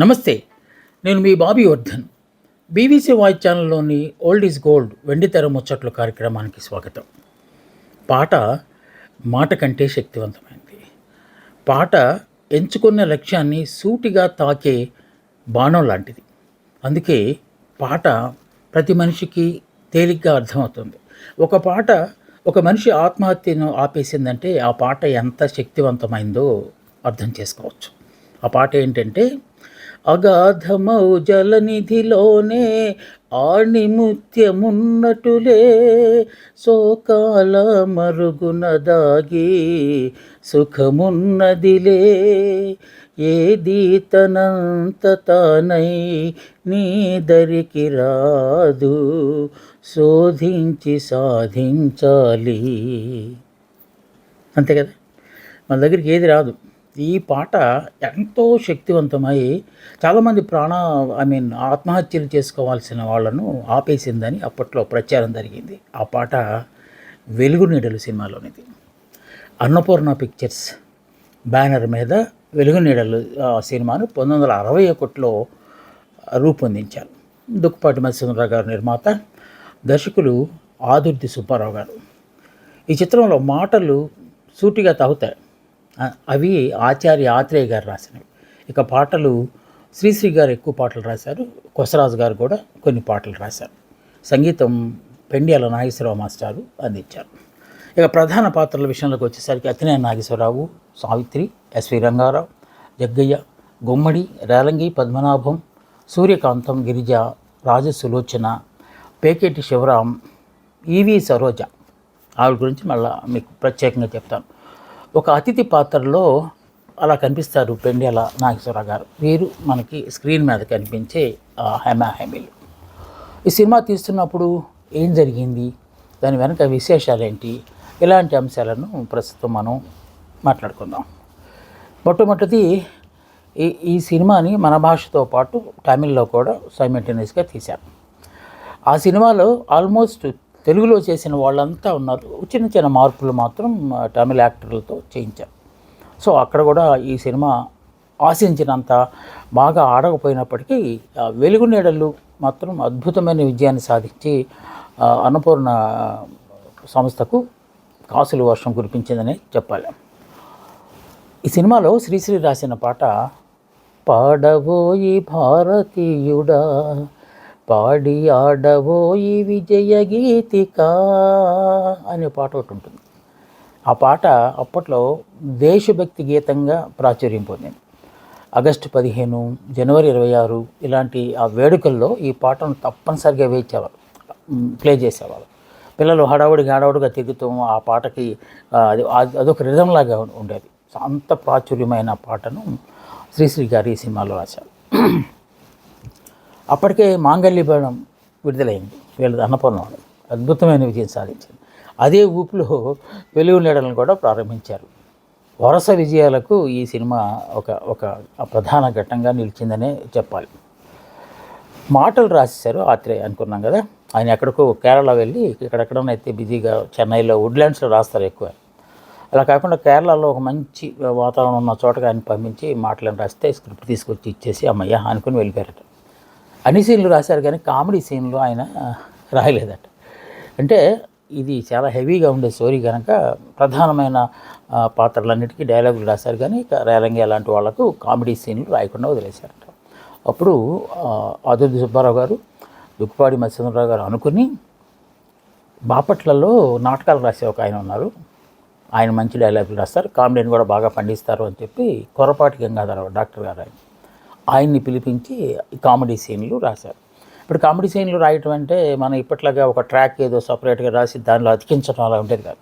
నమస్తే. నేను మీ బాబీ వర్ధన్. బీబీసీ వాయిస్ ఛానల్లోని ఓల్డ్ ఈజ్ గోల్డ్ వెండితెర ముచ్చట్లు కార్యక్రమానికి స్వాగతం. పాట మాట కంటే శక్తివంతమైంది. పాట ఎంచుకున్న లక్ష్యాన్ని సూటిగా తాకే బాణం లాంటిది. అందుకే పాట ప్రతి మనిషికి తేలిగ్గా అర్థమవుతుంది. ఒక పాట ఒక మనిషి ఆత్మహత్యను ఆపేసిందంటే ఆ పాట ఎంత శక్తివంతమైందో అర్థం చేసుకోవచ్చు. ఆ పాట ఏంటంటే, అగాధమౌ జలనిధిలోనే ఆణిముత్యమున్నటులే శోకాల మరుగున దాగి సుఖమున్నదిలే, ఏది తనంత తానై నీ దరికి రాదు, శోధించి సాధించాలి. అంతే కదా, మన దగ్గరికి ఏది రాదు. ఈ పాట ఎంతో శక్తివంతమై చాలామంది ఆత్మహత్యలు చేసుకోవాల్సిన వాళ్ళను ఆపేసిందని అప్పట్లో ప్రచారం జరిగింది. ఆ పాట వెలుగు నీడలు సినిమాలోనిది. అన్నపూర్ణ పిక్చర్స్ బ్యానర్ మీద వెలుగు నీడలు సినిమాను 1961లో రూపొందించారు. దుక్పాటి మత్స్యరావు గారు నిర్మాత, దర్శకులు ఆదుర్తి సుబ్బారావు గారు. ఈ చిత్రంలో మాటలు సూటిగా తాగుతాయి. అవి ఆచార్య ఆత్రేయ గారు రాసినవి. ఇక పాటలు శ్రీశ్రీ గారు ఎక్కువ పాటలు రాశారు. కొసరాజు గారు కూడా కొన్ని పాటలు రాశారు. సంగీతం పెండ్యాల నాగేశ్వరరావు మాస్టారు అందించారు. ఇక ప్రధాన పాత్రల విషయంలోకి వచ్చేసరికి అక్కినేని నాగేశ్వరరావు, సావిత్రి, ఎస్వి రంగారావు, జగ్గయ్య, గుమ్మడి, రేలంగి పద్మనాభం, సూర్యకాంతం, గిరిజ, రాజసులోచన, పేకేటి శివరాం, ఈవి సరోజ. ఆవిడ గురించి మళ్ళీ మీకు ప్రత్యేకంగా చెప్తాను. ఒక అతిథి పాత్రలో అలా కనిపిస్తారు పెండ్యాల నాగేశ్వరరావు గారు. వీరు మనకి స్క్రీన్ మీద కనిపించే హేమాహేమీలు. ఈ సినిమా తీస్తున్నప్పుడు ఏం జరిగింది, దాని వెనక విశేషాలు ఏంటి, ఇలాంటి అంశాలను ప్రస్తుతం మనం మాట్లాడుకుందాం. మొట్టమొదటిది, ఈ సినిమాని మన భాషతో పాటు తమిళ్లో కూడా సైమల్టేనియస్గా తీశారు. ఆ సినిమాలో ఆల్మోస్ట్ తెలుగులో చేసిన వాళ్ళంతా ఉన్నారు. చిన్న చిన్న మార్పులు మాత్రం తమిళ యాక్టర్లతో చేయించారు. సో అక్కడ కూడా ఈ సినిమా ఆశించినంత బాగా ఆడకపోయినప్పటికీ వెలుగు నీడలు మాత్రం అద్భుతమైన విజయాన్ని సాధించి అన్నపూర్ణ సంస్థకు కాసుల వర్షం కురిపించిందని చెప్పాలి. ఈ సినిమాలో శ్రీశ్రీ రాసిన పాట, పాడబోయి భారతీయుడా పాడి ఆడబోయి విజయ గీతిక అనే పాట ఒకటి ఉంటుంది. ఆ పాట అప్పట్లో దేశభక్తి గీతంగా ప్రాచుర్యం పొందింది. ఆగస్టు 15, జనవరి 26 ఇలాంటి ఆ వేడుకల్లో ఈ పాటను తప్పనిసరిగా ప్లే చేసేవాళ్ళు. పిల్లలు హడావుడిగా తిరుగుతూ ఆ పాటకి అదొక రిధంలాగా ఉండేది. అంత ప్రాచుర్యమైన పాటను శ్రీశ్రీ గారు ఈ సినిమాలో రాశారు. అప్పటికే మాంగళ్యబాణం విడుదలైంది. వీళ్ళది అన్నపూర్ణ అద్భుతమైన విజయం సాధించింది. అదే ఊపిలో వెలుగు నీడలను కూడా ప్రారంభించారు. వరుస విజయాలకు ఈ సినిమా ఒక ప్రధాన ఘట్టంగా నిలిచిందనే చెప్పాలి. మాటలు రాసేశారు ఆత్రేయ అనుకున్నాం కదా. ఆయన ఎక్కడికో కేరళ వెళ్ళి ఇక్కడెక్కడనైతే బిజీగా చెన్నైలో వుడ్లాండ్స్లో రాస్తారు ఎక్కువ. అలా కాకుండా కేరళలో ఒక మంచి వాతావరణం ఉన్న చోటగా ఆయన పంపించి మాటలను రాస్తే స్క్రిప్ట్ తీసుకొచ్చి ఇచ్చేసి అమ్మయ్య అనుకుని వెళ్ళిపోయారట. అన్ని సీన్లు రాశారు కానీ కామెడీ సీన్లు ఆయన రాయలేదట. అంటే ఇది చాలా హెవీగా ఉండే స్టోరీ కనుక ప్రధానమైన పాత్రలన్నిటికీ డైలాగులు రాశారు కానీ రేలంగి అలాంటి వాళ్ళకు కామెడీ సీన్లు రాయకుండా వదిలేశారట. అప్పుడు ఆదుర్తి సుబ్బారావు గారు, దుక్పాటి మత్స్యరావు గారు అనుకుని బాపట్లలో నాటకాలు రాసే ఒక ఆయన ఉన్నారు, ఆయన మంచి డైలాగులు రాస్తారు, కామెడీని కూడా బాగా పండిస్తారు అని చెప్పి కొరపాటి గంగాధరరావు డాక్టర్ గారు ఆయన్ని పిలిపించి కామెడీ సీన్లు రాశారు. ఇప్పుడు కామెడీ సీన్లు రాయటం అంటే మనం ఇప్పట్లాగా ఒక ట్రాక్ ఏదో సపరేట్గా రాసి దానిలో అతికించడం అలా ఉండేది కాదు.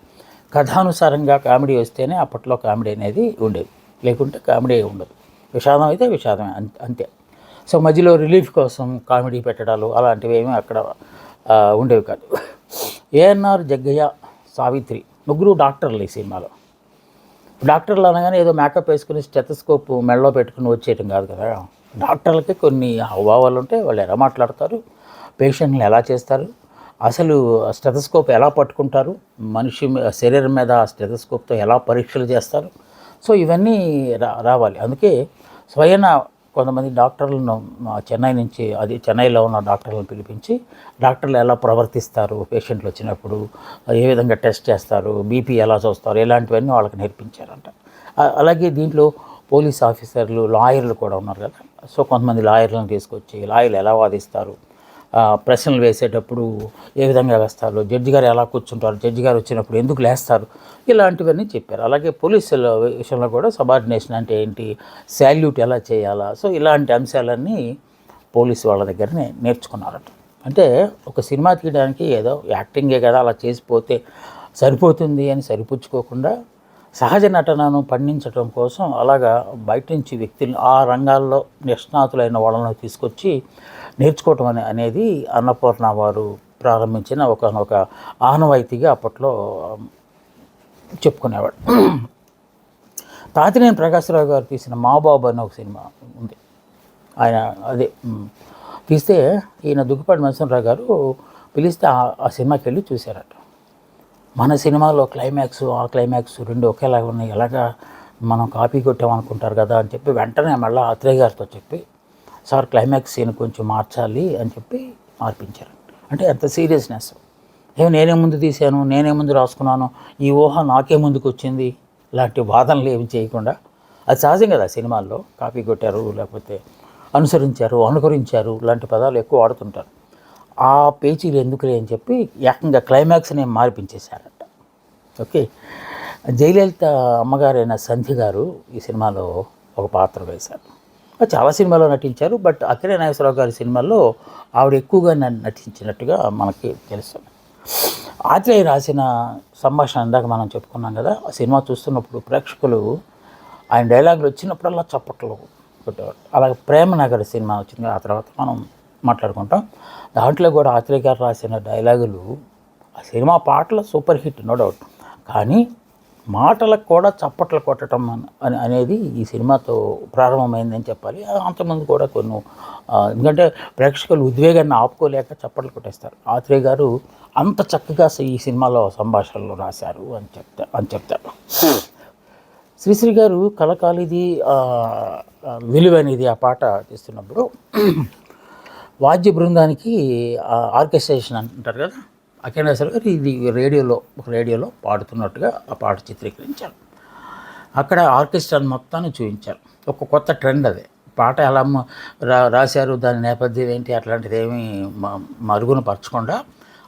కథానుసారంగా కామెడీ వస్తేనే అప్పట్లో కామెడీ అనేది ఉండేది, లేకుంటే కామెడీ ఉండదు. విషాదం అయితే విషాదమే, అంతే. సో మధ్యలో రిలీఫ్ కోసం కామెడీ పెట్టడాలు అలాంటివి ఏమీ అక్కడ ఉండేవి కాదు. ఏఎన్ఆర్, జగ్గయ్య, సావిత్రి ముగ్గురు డాక్టర్లు ఈ సినిమాలో. డాక్టర్లు అనగానే ఏదో మేకప్ వేసుకుని స్టెథోస్కోప్ మెడలో పెట్టుకుని వచ్చేయటం కాదు కదా. డాక్టర్లకి కొన్ని హావభావాలు ఉంటాయి. వాళ్ళు ఎలా మాట్లాడతారు, పేషెంట్ని ఎలా చేస్తారు, అసలు స్టెథోస్కోప్ ఎలా పట్టుకుంటారు, మనిషి శరీరం మీద ఆ స్టెథోస్కోప్తో ఎలా పరీక్షలు చేస్తారు. సో ఇవన్నీ రావాలి. అందుకే స్వయాన కొంతమంది డాక్టర్లను చెన్నై నుంచి, అది చెన్నైలో ఉన్న డాక్టర్లను పిలిపించి డాక్టర్లు ఎలా ప్రవర్తిస్తారు, పేషెంట్లు వచ్చినప్పుడు ఏ విధంగా టెస్ట్ చేస్తారు, బీపీ ఎలా చూస్తారు, ఇలాంటివన్నీ వాళ్ళకి నేర్పించారంట. అలాగే దీంట్లో పోలీస్ ఆఫీసర్లు, లాయర్లు కూడా ఉన్నారు కదా. సో కొంతమంది లాయర్లను తీసుకొచ్చి లాయర్లు ఎలా వాదిస్తారు, ప్రశ్నలు వేసేటప్పుడు ఏ విధంగా వేస్తారు, జడ్జి గారు ఎలా కూర్చుంటారు, జడ్జి గారు వచ్చినప్పుడు ఎందుకు లేస్తారు, ఇలాంటివన్నీ చెప్పారు. అలాగే పోలీసుల విషయంలో కూడా సబార్డినేషన్ అంటే ఏంటి, శాల్యూట్ ఎలా చేయాలా, సో ఇలాంటి అంశాలన్నీ పోలీసు వాళ్ళ దగ్గరనే నేర్చుకున్నారట. అంటే ఒక సినిమా తీయడానికి ఏదో యాక్టింగే కదా అలా చేసిపోతే సరిపోతుంది అని సరిపుచ్చుకోకుండా సహజ నటనను పండించడం కోసం అలాగా బయట నుంచి వ్యక్తులను ఆ రంగాల్లో నిష్ణాతులైన వాళ్ళను తీసుకొచ్చి నేర్చుకోవటం అనేది అన్నపూర్ణ వారు ప్రారంభించిన ఒక ఆనవాయితీగా అప్పట్లో చెప్పుకునేవాడు. తాతినేని ప్రకాశ్రావు గారు తీసిన మాబాబు అనే ఒక సినిమా ఉంది. ఆయన అదే తీస్తే ఈయన దుగ్గుపాటి నరసింహరావు గారు పిలిస్తే ఆ సినిమాకి వెళ్ళి చూశారట. మన సినిమాలో క్లైమాక్స్, ఆ క్లైమాక్స్ రెండు ఒకేలాగా ఉన్నాయి, ఎలాగా మనం కాపీ కొట్టామనుకుంటారు కదా అని చెప్పి వెంటనే మళ్ళీ ఆత్రేయ గారితో చెప్పి, సార్ క్లైమాక్స్ సీన్ కొంచెం మార్చాలి అని చెప్పి మార్పించారు. అంటే ఎంత సీరియస్నెస్. నేనే ముందు తీశాను, నేనే ముందు రాసుకున్నాను, ఈ ఊహ నాకే ముందుకు వచ్చింది లాంటి వాదనలు ఏమి చేయకుండా, అది సహజం కదా సినిమాల్లో, కాపీ కొట్టారు లేకపోతే అనుసరించారు, అనుకరించారు లాంటి పదాలు ఎక్కువ వాడుతుంటారు. ఆ పేచీలు ఎందుకులే అని చెప్పి ఏకంగా క్లైమాక్స్ని మార్పించేశారట. ఓకే. జయలలిత అమ్మగారైన సంధ్య గారు ఈ సినిమాలో ఒక పాత్ర వేశారు. చాలా సినిమాలో నటించారు, బట్ అక్కినేని నాగేశ్వరరావు గారి సినిమాల్లో ఆవిడ ఎక్కువగా నటించినట్టుగా మనకి తెలుస్తుంది. ఆత్రేయ రాసిన సంభాషణ ఇందాక మనం చెప్పుకున్నాం కదా, ఆ సినిమా చూస్తున్నప్పుడు ప్రేక్షకులు ఆయన డైలాగులు వచ్చినప్పుడల్లా చప్పట్లు కొట్టేవారు. అలాగే ప్రేమ నగర్ సినిమా వచ్చింది, ఆ తర్వాత మనం మాట్లాడుకుంటాం. దాంట్లో కూడా ఆత్రేయ గారు రాసిన డైలాగులు, ఆ సినిమా పాటలు సూపర్ హిట్ నో డౌట్, కానీ మాటలకు కూడా చప్పట్లు కొట్టడం అనేది ఈ సినిమాతో ప్రారంభమైందని చెప్పాలి. అంతకుముందు కూడా కొన్ని, ఎందుకంటే ప్రేక్షకులు ఉద్వేగాన్ని ఆపుకోలేక చప్పట్లు కొట్టేస్తారు. ఆత్రేయ గారు అంత చక్కగా ఈ సినిమాలో సంభాషణలు రాశారు అని చెప్తారు. శ్రీశ్రీ గారు కలకాలిది విలువైనది ఆ పాట తీస్తున్నప్పుడు వాద్య బృందానికి ఆర్కెస్ట్రేషన్ అంటారు కదా, అక్కినేని గారు ఇది రేడియోలో పాడుతున్నట్టుగా ఆ పాట చిత్రీకరించారు. అక్కడ ఆర్కెస్ట్రాని మొత్తాన్ని చూపించారు. ఒక కొత్త ట్రెండ్ అది. పాట ఎలా రాశారు, దాని నేపథ్యం ఏంటి అట్లాంటిది ఏమీ మరుగున పరచకుండా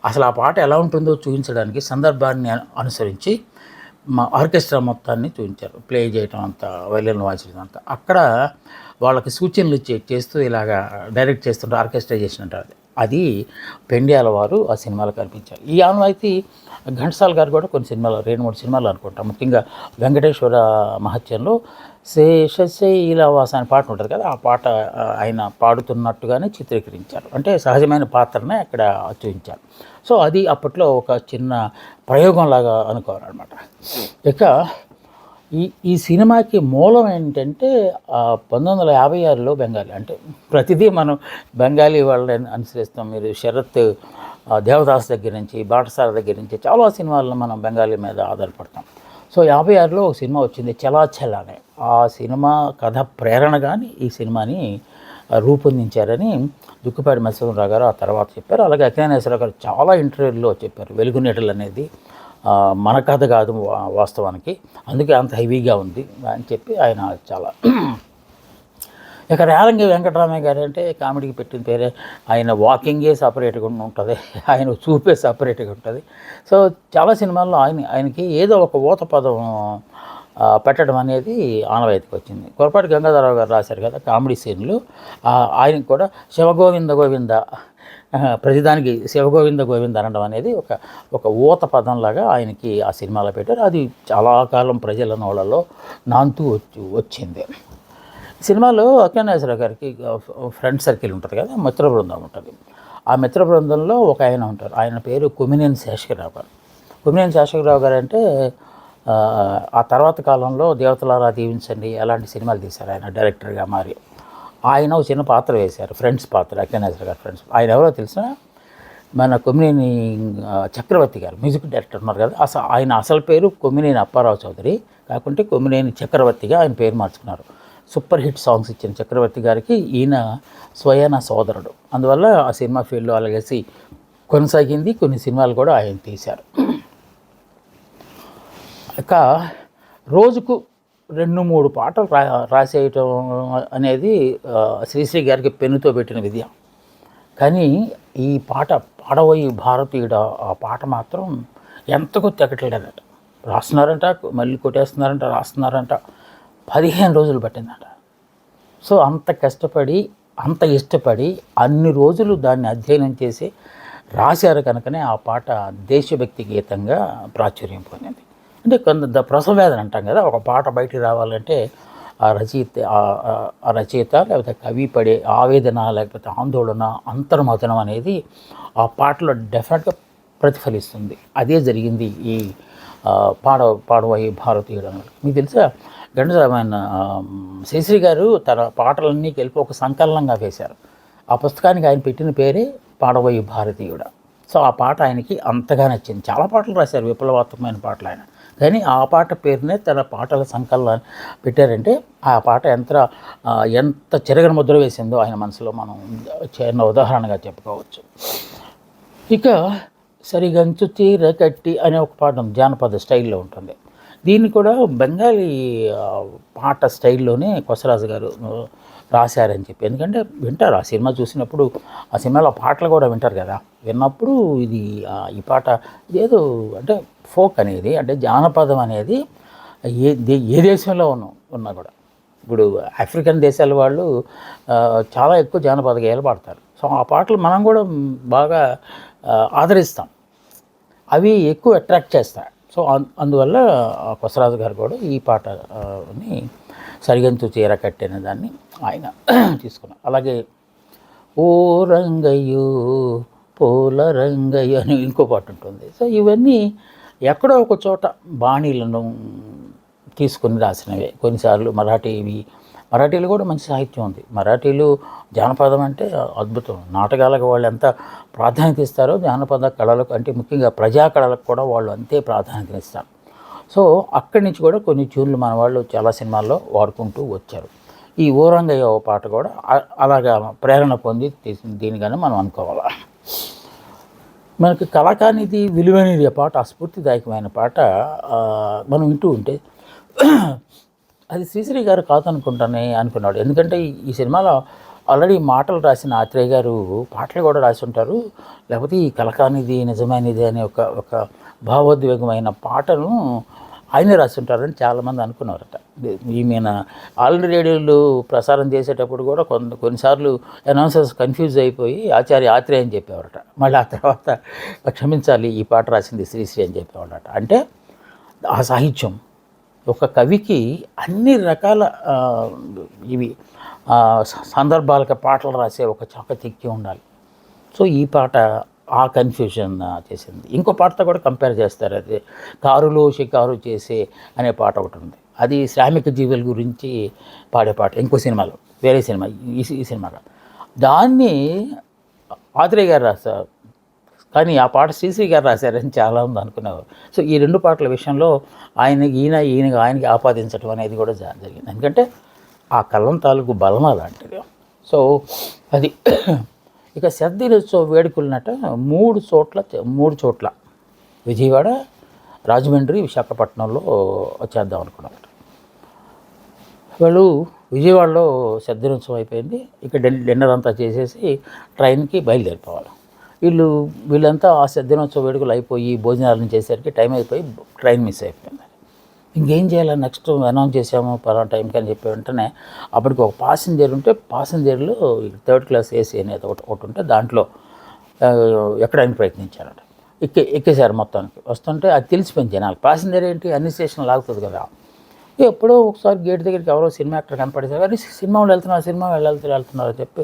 అసలు ఆ పాట ఎలా ఉంటుందో చూపించడానికి సందర్భాన్ని అనుసరించి ఆర్కెస్ట్రా మొత్తాన్ని చూపించారు. ప్లే చేయటం అంతా, వైలిన్ వాయించడం అంతా. అక్కడ వాళ్ళకి సూచనలు చేస్తూ ఇలాగా డైరెక్ట్ చేస్తుంటే ఆర్కెస్ట్రైజేషన్ అంటారు. అది పెండ్యాల వారు ఆ సినిమాలో కనిపించారు. ఈ ఆనవాయితీ ఘంటసాల గారు కూడా కొన్ని సినిమాలు, 2-3 సినిమాలు అనుకుంటాం, ముఖ్యంగా వెంకటేశ్వర మహత్యంలో శేషశైలవాస అనే పాట ఉంటుంది కదా, ఆ పాట ఆయన పాడుతున్నట్టుగానే చిత్రీకరించారు. అంటే సహజమైన పాత్రనే అక్కడ చూపించారు. సో అది అప్పట్లో ఒక చిన్న ప్రయోగంలాగా అనుకోవాలన్నమాట. ఇక ఈ సినిమాకి మూలం ఏంటంటే 1956లో బెంగాలీ, అంటే ప్రతిదీ మనం బెంగాలీ వాళ్ళని అనుసరిస్తాం. మీరు శరత్ దేవదాస్ దగ్గర నుంచి, బాటసార దగ్గర నుంచి చాలా సినిమాలను మనం బెంగాలీ మీద ఆధారపడతాం. సో 56లో ఒక సినిమా వచ్చింది, చలాచల్ అనే. ఆ సినిమా కథ ప్రేరణగాని ఈ సినిమాని రూపొందించారని దుక్కుపాటి నరసింహరావు గారు ఆ తర్వాత చెప్పారు. అలాగే అక్కినేని నాగేశ్వరరావు గారు చాలా ఇంటర్వ్యూల్లో చెప్పారు, వెలుగునీటలు అనేది మన కథ కాదు వాస్తవానికి, అందుకే అంత హెవీగా ఉంది అని చెప్పి ఆయన చాలా. ఇక రేలంగి వెంకటరామయ్య గారు అంటే కామెడీకి పెట్టిన పేరే. ఆయన వాకింగే సపరేట్గా ఉంటుంది, ఆయన చూపే సపరేట్గా ఉంటుంది. సో చాలా సినిమాల్లో ఆయనకి ఏదో ఒక ఊత పదం పెట్టడం అనేది ఆనవాయితీకి వచ్చింది. కొరపాటి గంగాధరరావు గారు రాశారు కదా కామెడీ సీన్లు, ఆయనకు కూడా శివగోవింద గోవింద, ప్రతిదానికి శివగోవింద గోవింద అనడం అనేది ఒక ఊత పదంలాగా ఆయనకి ఆ సినిమాలో పెట్టారు. అది చాలా కాలం ప్రజల నోళ్ళలో నాంతూ వచ్చింది. సినిమాలో అక్కినేని నాగేశ్వరరావు గారికి ఫ్రెండ్ సర్కిల్ ఉంటుంది కదా, మిత్ర బృందం ఉంటుంది. ఆ మిత్ర బృందంలో ఒక ఆయన ఉంటారు, ఆయన పేరు కొమ్మినేని శేషగిరిరావు గారు. కొమ్మినేని శేషగిరిరావు గారు అంటే ఆ తర్వాత కాలంలో దేవతలారా దీవించండి అలాంటి సినిమాలు తీశారు ఆయన డైరెక్టర్గా మారి. ఆయన ఒక చిన్న పాత్ర వేశారు, ఫ్రెండ్స్ పాత్ర, అక్కినేని నాగేశ్వరరావు గారు ఫ్రెండ్స్. ఆయన ఎవరో తెలిసిన మన కొమ్మినేని చక్రవర్తి గారు, మ్యూజిక్ డైరెక్టర్ ఉన్నారు కదా, ఆయన అసలు పేరు కొమ్మినేని అప్పారావు చౌదరి, కాకుంటే కొమ్మినేని చక్రవర్తిగా ఆయన పేరు మార్చుకున్నారు. సూపర్ హిట్ సాంగ్స్ ఇచ్చిన చక్రవర్తి గారికి ఈయన స్వయాన సోదరుడు. అందువల్ల ఆ సినిమా ఫీల్డ్లో అలాగేసి కొనసాగింది. కొన్ని సినిమాలు కూడా ఆయన తీశారు. ఇక రోజుకు 2-3 పాటలు రాసేయటం అనేది శ్రీశ్రీ గారికి పెన్నుతో పెట్టిన విద్య. కానీ ఈ పాట పాడబోయి భారతీయుడ ఆ పాట మాత్రం ఎంతకు తెగట్లేదట. రాస్తున్నారంట, మళ్ళీ కొట్టేస్తున్నారంట, రాస్తున్నారంట. 15 రోజులు పట్టిందట. సో అంత కష్టపడి, అంత ఇష్టపడి, అన్ని రోజులు దాన్ని అధ్యయనం చేసి రాశారు కనుకనే ఆ పాట దేశభక్తి గీతంగా ప్రాచుర్యం పొందింది. అంటే కొంత ప్రసవేదన అంటాం కదా, ఒక పాట బయటికి రావాలంటే ఆ రచయిత లేకపోతే కవి పడే ఆవేదన, లేకపోతే ఆందోళన, అంతర్మథనం అనేది ఆ పాటలో డెఫినెట్గా ప్రతిఫలిస్తుంది. అదే జరిగింది ఈ పాడబోయే భారతీయుడు అన్నది. మీకు తెలుసా, గంటసామైన శ్రీశ్రీ గారు తన పాటలన్నీ కలిపి ఒక సంకలనంగా వేశారు. ఆ పుస్తకానికి ఆయన పెట్టిన పేరే పాడబోయే భారతీయుడు. సో ఆ పాట ఆయనకి అంతగా నచ్చింది. చాలా పాటలు రాశారు, విప్లవాత్మకమైన పాటలు ఆయన. కానీ ఆ పాట పేరునే తన పాటల సంకలనాన్ని పెట్టారంటే ఆ పాట ఎంత చెరగని ముద్ర వేసిందో ఆయన మనసులో మనం చిన్న ఉదాహరణగా చెప్పుకోవచ్చు. ఇక సరిగంచు చీర కట్టి అనే ఒక పాట జానపద స్టైల్లో ఉంటుంది. దీన్ని కూడా బెంగాలీ పాట స్టైల్లోనే కొసరాజు గారు రాశారని చెప్పి. ఎందుకంటే వింటారు, ఆ సినిమా చూసినప్పుడు ఆ సినిమాలో పాటలు కూడా వింటారు కదా. విన్నప్పుడు ఈ పాట ఇదేదో అంటే ఫోక్ అనేది, అంటే జానపదం అనేది ఏ దేశంలో ఉన్నా కూడా, ఇప్పుడు ఆఫ్రికన్ దేశాల వాళ్ళు చాలా ఎక్కువ జానపద గేయాలు పాడతారు. సో ఆ పాటలు మనం కూడా బాగా ఆదరిస్తాం, అవి ఎక్కువ అట్రాక్ట్ చేస్తాయి. సో అందువల్ల కొసరాజు గారు కూడా ఈ పాటని సరిగంతు చీర కట్టిన దాన్ని ఆయన తీసుకున్నారు. అలాగే ఓ రంగయ్యో పూల రంగయ్య అని ఇంకో పాట ఉంటుంది. సో ఇవన్నీ ఎక్కడో ఒక చోట బాణీలను తీసుకుని రాసినవే. కొన్నిసార్లు మరాఠీలు కూడా మంచి సాహిత్యం ఉంది. మరాఠీలు జానపదం అంటే అద్భుతం. నాటకాలకు వాళ్ళు ఎంత ప్రాధాన్యత ఇస్తారో జానపద కళలకు, అంటే ముఖ్యంగా ప్రజా కళలకు కూడా వాళ్ళు అంతే ప్రాధాన్యత ఇస్తారు. సో అక్కడి నుంచి కూడా కొన్ని ట్యూన్లు మన వాళ్ళు చాలా సినిమాల్లో వాడుకుంటూ వచ్చారు. ఈ ఓరంగయ్య పాట కూడా అలాగా ప్రేరణ పొంది తీసింది దీనిగానే మనం అనుకోవాలి. మనకి కళాకానిది విలువైనది ఆ పాట, స్ఫూర్తిదాయకమైన పాట మనం వింటూ ఉంటే అది శ్రీశ్రీ గారు అనుకున్నాడు. ఎందుకంటే ఈ సినిమాలో ఆల్రెడీ మాటలు రాసిన ఆత్రేయ గారు పాటలు కూడా రాసి ఉంటారు. లేకపోతే ఈ కళాకానిది నిజమైనది అనే ఒక భావోద్వేగమైన పాటను ఆయనే రాసి ఉంటారని చాలామంది అనుకున్నారట. ఈమెన ఆల్ రేడియోలు ప్రసారం చేసేటప్పుడు కూడా కొన్నిసార్లు అనౌన్సర్స్ కన్ఫ్యూజ్ అయిపోయి ఆత్రేయ అని చెప్పేవారట. మళ్ళీ ఆ తర్వాత క్షమించాలి, ఈ పాట రాసింది శ్రీశ్రీ అని చెప్పేవారట. అంటే ఆ సాహిత్యం ఒక కవికి అన్ని రకాల సందర్భాలకు పాటలు రాసే ఒక చాకచక్యం ఉండాలి. సో ఈ పాట ఆ కన్ఫ్యూజన్ చేసింది. ఇంకో పాటతో కూడా కంపేర్ చేస్తారు. అది కారులో షికారు చేసే అనే పాట ఒకటి ఉంది. అది శ్రామిక జీవుల గురించి పాడే పాట, ఇంకో సినిమాలో, వేరే సినిమా, ఈ సినిమాలో. దాన్ని ఆత్రేయ గారు రాశారు, కానీ ఆ పాట శ్రీశ్రీ గారు రాశారని చాలామంది అనుకునేవారు. సో ఈ 2 పాటల విషయంలో ఆయనకి ఆపాదించడం అనేది కూడా జరిగింది. ఎందుకంటే ఆ కలం తాలూకు బలం అలాంటిది. సో అది. ఇక శతదినోత్సవ వేడుకలనట 3 చోట్ల విజయవాడ, రాజమండ్రి, విశాఖపట్నంలో చేద్దాం అనుకున్నారట. వాళ్ళు విజయవాడలో శతదినోత్సవం అయిపోయింది. ఇక డిన్నర్ అంతా చేసేసి ట్రైన్కి బయలుదేరిపోవాలి. వీళ్ళంతా ఆ శతదినోత్సవ వేడుకలు అయిపోయి భోజనాలను చేసేసరికి టైం అయిపోయి ట్రైన్ మిస్ అయిపోయింది. ఇంకేం చేయాలి, నెక్స్ట్ అనౌన్స్ చేసాము పలానా టైంకి అని చెప్పి వెంటనే అప్పటికి ఒక పాసింజర్ ఉంటే, పాసింజర్లో 3rd క్లాస్ ఏసీ అనేది ఒకటి ఉంటే దాంట్లో ఎక్కడానికి ప్రయత్నించారట. ఎక్కేశారు మొత్తానికి. వస్తుంటే అది తెలిసిపోయింది జనాలు. పాసింజర్ ఏంటి, అన్ని స్టేషన్లు ఆగుతుంది కదా. ఎప్పుడో ఒకసారి గేట్ దగ్గరికి ఎవరో సినిమా యాక్టర్ కనపడేసారు, అది సినిమా వాళ్ళు వెళ్తున్నారు అని చెప్పి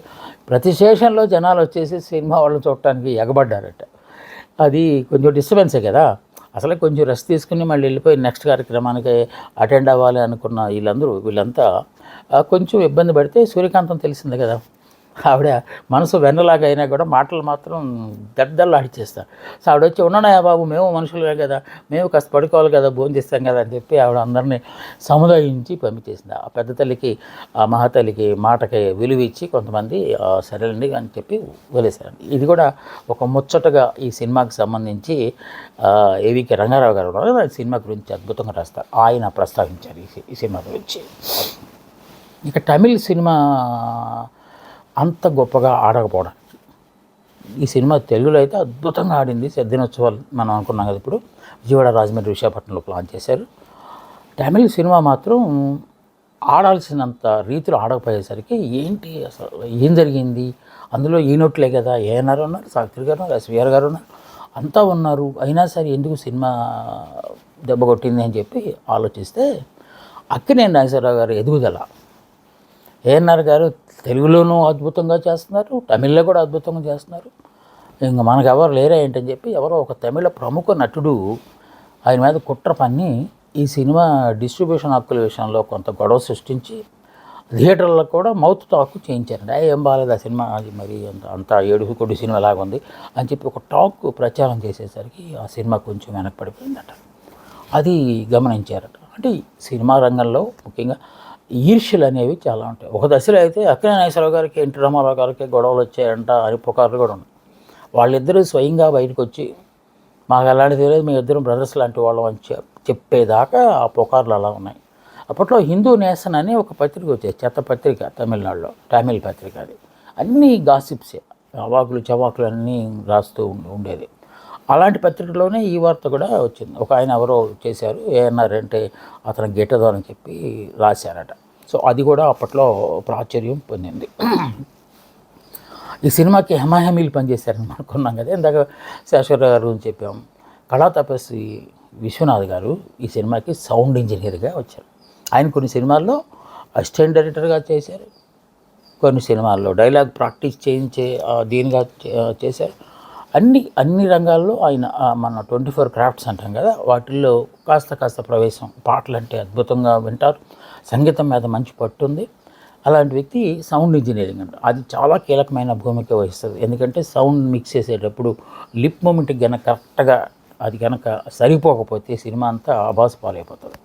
ప్రతి స్టేషన్లో జనాలు వచ్చేసి సినిమా వాళ్ళని చూడటానికి ఎగబడ్డారట. అది కొంచెం డిస్టర్బెన్సే కదా. అసలే కొంచెం రెస్ట్ తీసుకుని మళ్ళీ వెళ్ళిపోయి నెక్స్ట్ కార్యక్రమానికి అటెండ్ అవ్వాలి అనుకున్న వీళ్ళంతా కొంచెం ఇబ్బంది పడితే, సూర్యకాంతం తెలిసిందే కదా, ఆవిడ మనసు వెన్నలాగా అయినా కూడా మాటలు మాత్రం దద్దల్లాడిచ్చేస్తారు. సో ఆవిడ వచ్చి ఉన్నాయా బాబు, మేము మనుషులే కదా, మేము కాస్త పడుకోవాలి కదా, భోజనం చేస్తాం కదా అని చెప్పి ఆవిడ అందరినీ సముదాయించి పంపించేసింది. ఆ పెద్ద తల్లికి, ఆ మహాతల్లికి మాటకి విలువ ఇచ్చి కొంతమంది సరేనండి అని చెప్పి వదిలేశారండి. ఇది కూడా ఒక ముచ్చటగా ఈ సినిమాకి సంబంధించి ఏవికే రంగారావు గారు ఉన్నారు, ఈ సినిమా గురించి అద్భుతంగా రాస్తారు. ఆయన ప్రస్తావించారు ఈ సినిమా గురించి. ఇక తమిళ్ సినిమా అంత గొప్పగా ఆడకపోవడానికి ఈ సినిమా తెలుగులో అయితే అద్భుతంగా ఆడింది. దినోత్సవాలు మనం అనుకున్నాం కదా, ఇప్పుడు విజయవాడ, రాజమండ్రి, విశాఖపట్నంలో ప్లాన్ చేశారు. తమిళ్ సినిమా మాత్రం ఆడాల్సినంత రీతిలో ఆడకపోయేసరికి ఏంటి అసలు ఏం జరిగింది, అందులో ఈనోట్లే కదా, ఏఎన్ఆర్ ఉన్నారు, సావిత్రి గారు ఉన్నారు, ఎస్వీఆర్ గారు ఉన్నారు, అంతా ఉన్నారు, అయినా సరే ఎందుకు సినిమా దెబ్బ కొట్టింది అని చెప్పి ఆలోచిస్తే అక్కినేని నాగేశ్వరరావు గారు ఎదుగుదల, ఏఎన్ఆర్ గారు తెలుగులోనూ అద్భుతంగా చేస్తున్నారు, తమిళ్లో కూడా అద్భుతంగా చేస్తున్నారు, ఇంకా మనకు ఎవరు లేరా ఏంటని చెప్పి ఎవరో ఒక తమిళ ప్రముఖ నటుడు ఆయన మీద కుట్ర పన్ని ఈ సినిమా డిస్ట్రిబ్యూషన్ హక్కుల విషయంలో కొంత గొడవ సృష్టించి థియేటర్లో కూడా మౌత్ టాక్ చేయించారండి. ఏం బాగాలేదు ఆ సినిమా, అది మరి అంతా ఏడుపు కొడు సినిమా లాగా ఉంది అని చెప్పి ఒక టాక్ ప్రచారం చేసేసరికి ఆ సినిమా కొంచెం వెనక్కి అది గమనించారట. అంటే సినిమా రంగంలో ముఖ్యంగా ఈర్ష్యలు అనేవి చాలా ఉంటాయి. ఒక దశలో అయితే అక్కినేని నాగేశ్వరరావు గారికి, ఎన్టీ రామారావు గారికి గొడవలు వచ్చాయంట అని పుకార్లు కూడా ఉన్నాయి. వాళ్ళిద్దరూ స్వయంగా బయటకు వచ్చి మాకు అలాంటిది తెలియదు, మీ ఇద్దరం బ్రదర్స్ లాంటి వాళ్ళం అని చెప్పేదాకా ఆ పుకార్లు అలా ఉన్నాయి. అప్పట్లో హిందూ నేషన్ అని ఒక పత్రిక వచ్చేది, చెత్త పత్రిక, తమిళనాడులో తమిళ్ పత్రిక. అది అన్నీ గాసిప్సే, అవాకులు చవాకులు అన్నీ రాస్తూ ఉండేది. అలాంటి పత్రికలోనే ఈ వార్త కూడా వచ్చింది. ఒక ఆయన ఎవరో చేశారు, ఏఎన్ఆర్ అంటే అతను గిట్టదు అని చెప్పి రాశారట. సో అది కూడా అప్పట్లో ప్రాచుర్యం పొందింది. ఈ సినిమాకి హెమాహెమీలు పనిచేశారని అనుకున్నాం కదా, ఇందాక శేషవరావు గారు అని చెప్పాం. కళా తపస్వి విశ్వనాథ్ గారు ఈ సినిమాకి సౌండ్ ఇంజనీర్గా వచ్చారు. ఆయన కొన్ని సినిమాల్లో అసిస్టెంట్ డైరెక్టర్గా చేశారు, కొన్ని సినిమాల్లో డైలాగ్ ప్రాక్టీస్ చేయించే దీనిగా చేశారు. అన్ని రంగాల్లో ఆయన మన 24 క్రాఫ్ట్స్ అంటాం కదా, వాటిల్లో కాస్త ప్రవేశం. పాటలు అంటే అద్భుతంగా వింటారు, సంగీతం మీద మంచి పట్టుంది. అలాంటి వ్యక్తి సౌండ్ ఇంజనీరింగ్ అంట, అది చాలా కీలకమైన భూమిక వహిస్తుంది. ఎందుకంటే సౌండ్ మిక్స్ చేసేటప్పుడు లిప్ మూమెంట్కి కనుక కరెక్ట్గా అది కనుక సరిపోకపోతే సినిమా అంతా ఆభాస పాలైపోతుంది.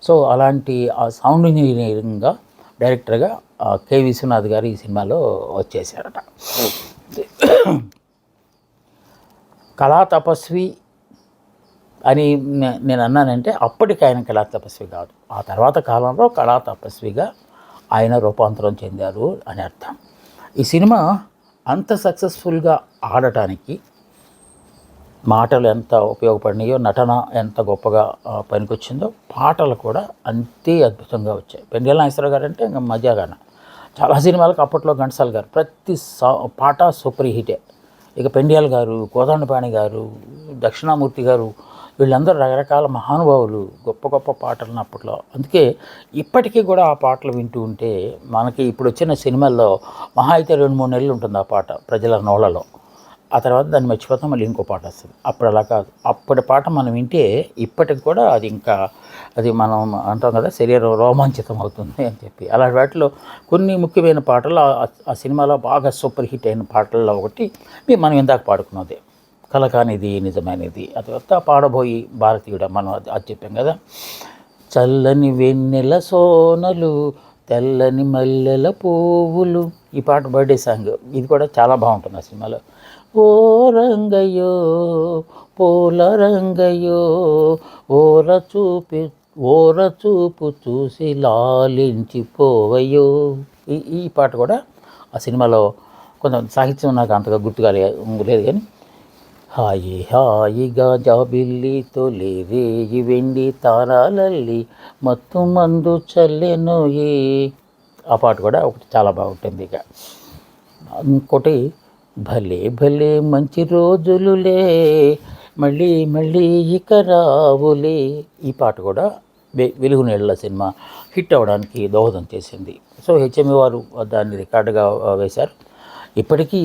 సో అలాంటి ఆ సౌండ్ ఇంజనీరింగ్గా డైరెక్టర్గా కె విశ్వనాథ్ గారు ఈ సినిమాలో వచ్చేసారట. కళా తపస్వి అని నేను అన్నానంటే అప్పటికి ఆయన కళా తపస్వి కాదు, ఆ తర్వాత కాలంలో కళా తపస్విగా ఆయన రూపాంతరం చెందారు అని అర్థం. ఈ సినిమా అంత సక్సెస్ఫుల్గా ఆడటానికి మాటలు ఎంత ఉపయోగపడినాయో, నటన ఎంత గొప్పగా పనికొచ్చిందో, పాటలు కూడా అంతే అద్భుతంగా వచ్చాయి. పెండియాల నాగేశ్వరరావు గారు అంటే ఇంకా మజాగాన. చాలా సినిమాలకు అప్పట్లో ఘంటసాల గారు ప్రతి పాట సూపర్ హిటే. ఇక పెండియాల గారు, కోదండపాణి గారు, దక్షిణామూర్తి గారు, వీళ్ళందరూ రకరకాల మహానుభావులు, గొప్ప పాటలను అప్పట్లో. అందుకే ఇప్పటికీ కూడా ఆ పాటలు వింటూ ఉంటే మనకి ఇప్పుడు వచ్చిన సినిమాల్లో మహా అయితే 2-3 నెలలు ఉంటుంది ఆ పాట ప్రజల నోళ్ళలో. ఆ తర్వాత దాన్ని మర్చిపోతాం, మళ్ళీ ఇంకో పాట వస్తుంది. అప్పుడు అలా కాదు, అప్పటి పాట మనం వింటే ఇప్పటికి కూడా అది మనం అంటాం కదా, శరీరం రోమాంచితం అవుతుంది అని చెప్పి. అలాంటి వాటిలో కొన్ని ముఖ్యమైన పాటలు ఆ సినిమాలో బాగా సూపర్ హిట్ అయిన పాటల్లో ఒకటి మనం ఇందాక పాడుకున్నదే, కలకానిది నిజమైనది. ఆ తర్వాత పాడబోయి భారతీయుడ, మనం అది చెప్పాం కదా. చల్లని వెన్నెల సోనలు, తెల్లని మల్లెల పువ్వులు, ఈ పాట బర్త్డే సాంగ్. ఇది కూడా చాలా బాగుంటుంది ఆ సినిమాలో. ఓ రంగయ్యో పూల రంగయ్యో ఓర చూపు చూసి లాలించిపోవయ్యో, ఈ పాట కూడా ఆ సినిమాలో కొంచెం సాహిత్యం నాకు అంతగా గుర్తుగా లేదు కానీ, హాయిగా జాబిల్లితో లేరేయి వెండి తారాలల్లి మత్తు మందు చల్లెనోయే, ఆ పాట కూడా ఒకటి చాలా బాగుంటుంది. ఇక ఇంకోటి భలే మంచి రోజులులే మళ్ళీ ఇక రావులే, ఈ పాట కూడా వెలుగు నీళ్ళ సినిమా హిట్ అవ్వడానికి దోహదం చేసింది. సో హెచ్ఎంఈ వారు దాన్ని రికార్డుగా వేశారు. ఇప్పటికీ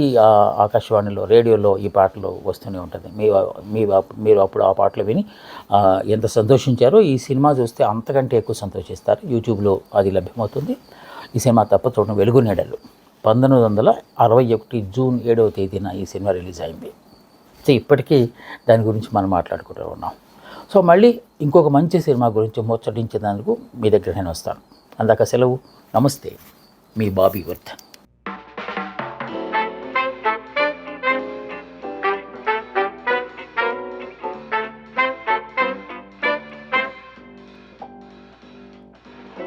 ఆకాశవాణిలో, రేడియోలో ఈ పాటలు వస్తూనే ఉంటుంది. మీరు అప్పుడు ఆ పాటలు విని ఎంత సంతోషించారో ఈ సినిమా చూస్తే అంతకంటే ఎక్కువ సంతోషిస్తారు. యూట్యూబ్లో అది లభ్యమవుతుంది. ఈ సినిమా తప్ప చూడడం, వెలుగు నీడలు. 1961 జూన్ 7వ తేదీన ఈ సినిమా రిలీజ్ అయింది. సో ఇప్పటికీ దాని గురించి మనం మాట్లాడుకుంటూ ఉన్నాం. సో మళ్ళీ ఇంకొక మంచి సినిమా గురించి ముచ్చటించేందుకు మీ దగ్గర నేను వస్తాను. అందాక సెలవు. నమస్తే, మీ బాబీ వర్ధన్.